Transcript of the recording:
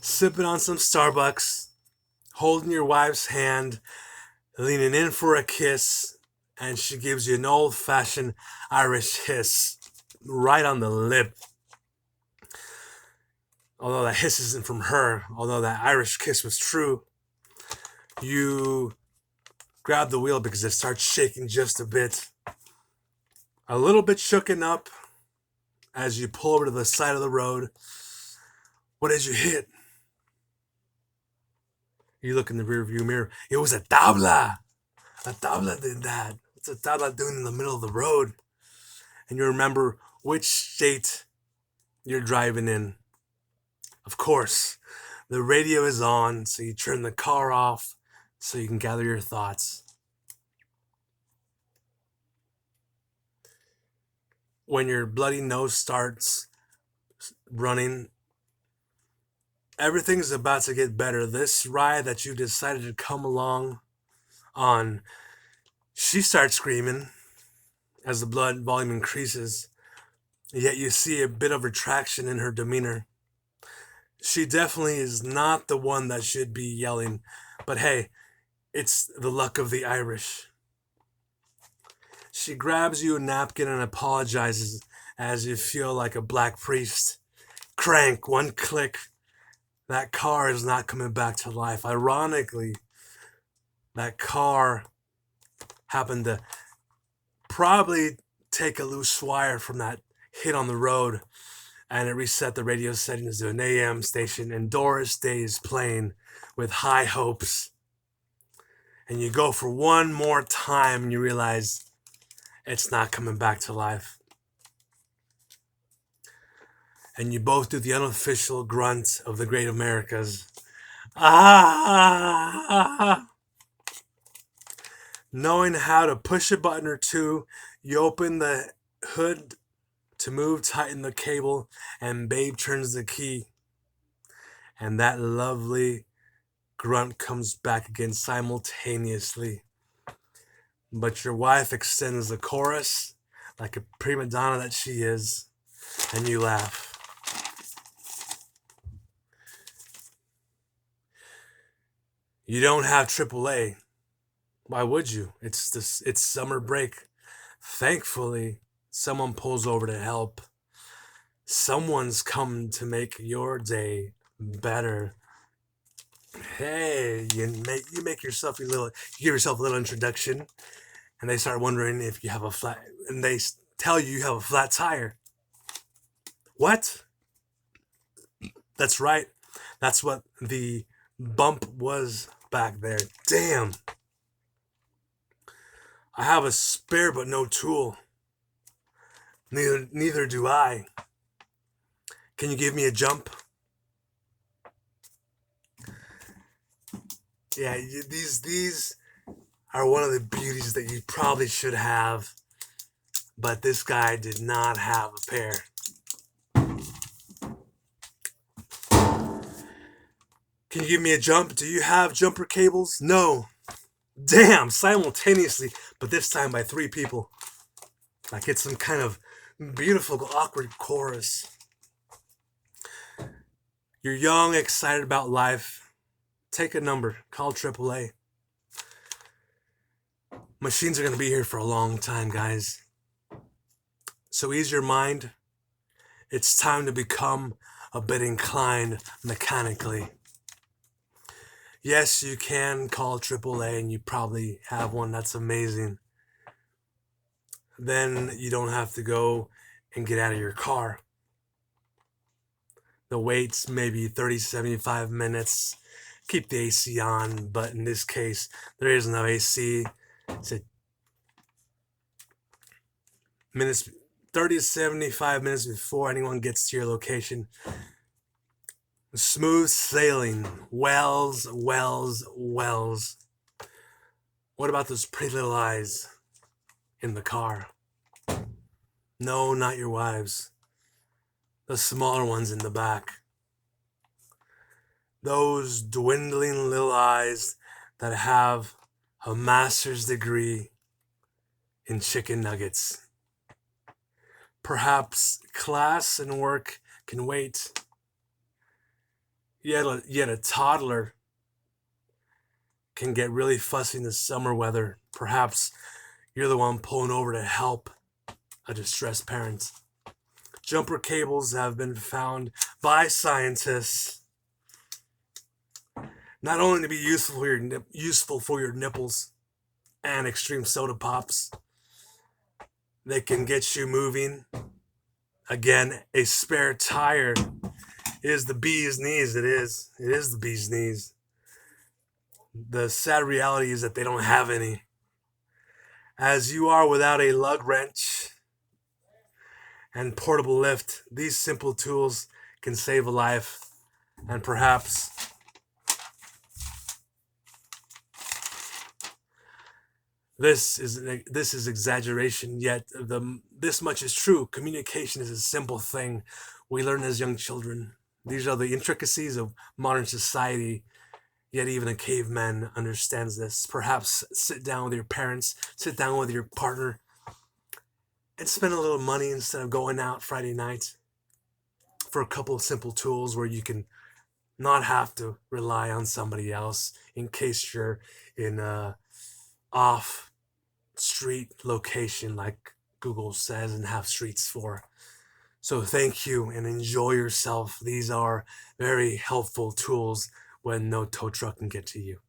sipping on some Starbucks, holding your wife's hand, leaning in for a kiss, and she gives you an old fashioned Irish hiss right on the lip. Although that hiss isn't from her, although that Irish kiss was true, you grab the wheel because it starts shaking just a bit. A little bit shooken up as you pull over to the side of the road. What did you hit? You look in the rearview mirror. It was a tabla. A tabla did that. What's a tabla doing in the middle of the road? And you remember which state you're driving in. Of course, the radio is on, so you turn the car off so you can gather your thoughts. When your bloody nose starts running, everything's about to get better. This ride that you decided to come along on, she starts screaming as the blood volume increases, yet you see a bit of retraction in her demeanor. She definitely is not the one that should be yelling, but hey, it's the luck of the Irish. She grabs you a napkin and apologizes as you feel like a black priest. Crank, one click. That car is not coming back to life. Ironically, that car happened to probably take a loose wire from that hit on the road, and it reset the radio settings to an AM station, and Doris Day is playing with high hopes. And you go for one more time and you realize it's not coming back to life. And you both do the unofficial grunt of the great Americas. Ah! Knowing how to push a button or two, you open the hood to move, tighten the cable, and babe turns the key. And that lovely grunt comes back again simultaneously. But your wife extends the chorus like a prima donna that she is, and you laugh. You don't have AAA. Why would you? It's summer break. Thankfully, someone pulls over to help. Someone's come to make your day better. Hey, you make yourself you give yourself a little introduction, and they start wondering if you have a flat, and they tell you have a flat tire. What? That's right. That's what the bump was back there. Damn. I have a spare but no tool. Neither do I. Can you give me a jump? Yeah, these are one of the beauties that you probably should have, but this guy did not have a pair. Can you give me a jump? Do you have jumper cables? No. Damn, simultaneously, but this time by three people. Like it's some kind of beautiful, awkward chorus. You're young, excited about life. Take a number. Call AAA. Machines are going to be here for a long time, guys. So ease your mind. It's time to become a bit inclined mechanically. Yes, you can call AAA and you probably have one that's amazing. Then you don't have to go and get out of your car. The wait's maybe 30, 75 minutes. Keep the AC on, but in this case, there is no AC. It's a minutes, 30 to 75 minutes before anyone gets to your location. Smooth sailing. Wells, wells, wells. What about those pretty little eyes in the car? No, not your wives. The smaller ones in the back. Those dwindling little eyes that have a master's degree in chicken nuggets. Perhaps class and work can wait. Yet a toddler can get really fussy in the summer weather. Perhaps you're the one pulling over to help a distressed parent. Jumper cables have been found by scientists not only to be useful for your nipples and extreme soda pops, they can get you moving. Again, a spare tire is the bee's knees. It is. It is the bee's knees. The sad reality is that they don't have any. As you are without a lug wrench and portable lift, these simple tools can save a life. And perhaps this is exaggeration, yet this much is true. Communication is a simple thing we learn as young children. These are the intricacies of modern society, yet even a caveman understands this. Perhaps sit down with your parents, sit down with your partner, and spend a little money instead of going out Friday night for a couple of simple tools where you can not have to rely on somebody else in case you're in a off street location like Google says and have streets for. So thank you and enjoy yourself. These are very helpful tools when no tow truck can get to you.